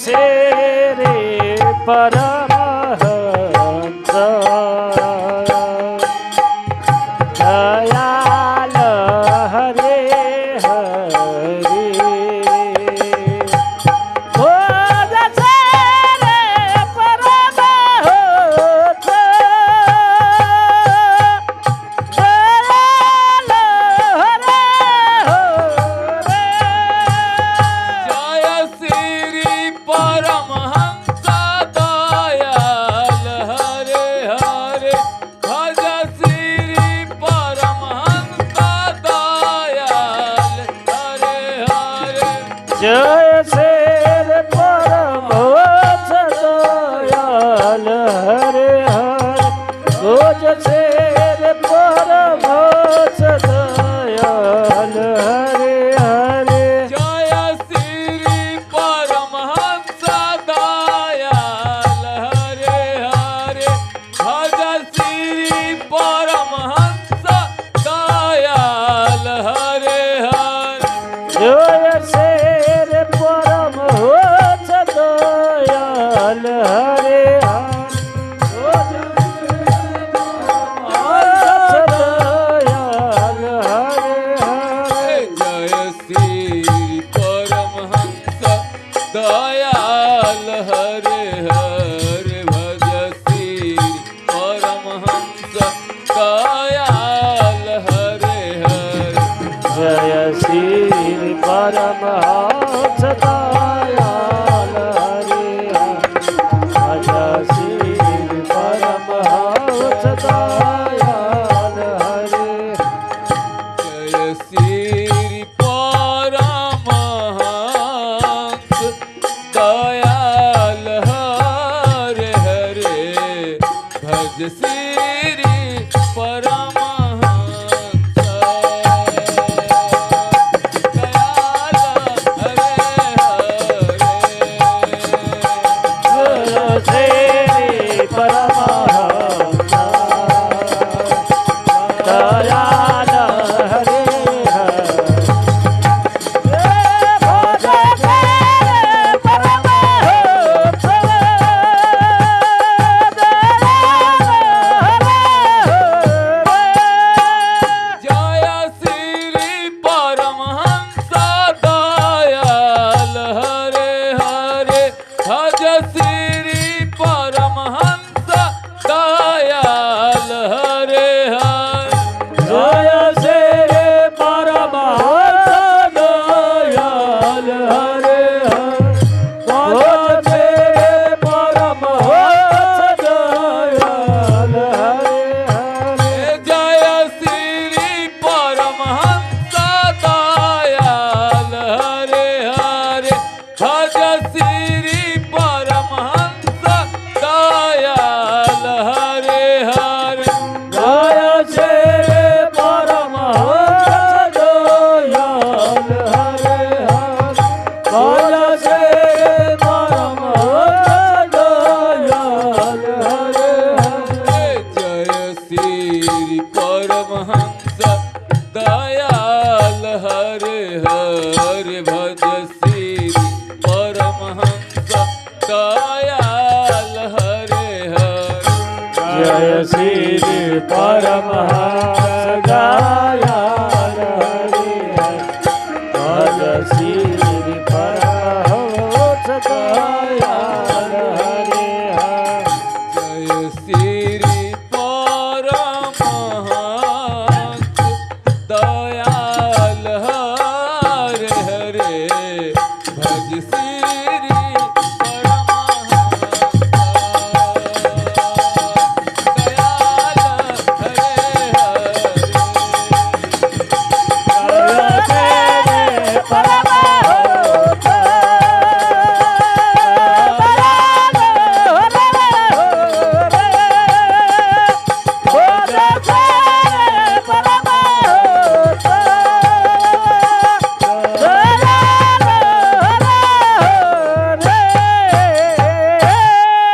से रे परमहंस दयाल हरे हरे खोज से रे परमहंस दयाल हरे हरे जय श्री परमहंस दयाल हरे हरे भज श्री परमहंस दयाल हरे हरे जय शेर परमहंस दयाल हरे हरे खोज शेर परमहंस दयाल हरे हरे जय श्री परमहंस दयाल हरे हरे भज श्री परमहंस दयाल हरे हरे जय शेर परमहंस दयाल हरे हरे खोज दयाल हरे हरे जय श्री परमहंस दयाल हरे हरे भज श्री परमहंस दयाल हरे हरे जय श्री परमहंस दयाल हरे हरे जय श्री परमहंस दयाल हरे जय श्री परमहंस दयाल हरे हरे भज श्री परमहंस दयाल हरे हरे जय श्री परमहंस दयाल हरे जय श्री परमहंस दयाल हरे हरे भज श्री परमहंस दयाल हरे हरे जय श्री परमहंस दयाल हरे हरे परमहंस दयाल हरे हरे जय श्री परमहंस दयाल हरे हरे भज श्री परमहंस दयाल हरे हरे जय श्री परमहंस दयाल हरे हरे जय श्री परमहंस दयाल हरे हरे जय श्री परमहंस दयाल हरे हरे भज श्री परमहंस दयाल हरे हरे जय श्री परमहंस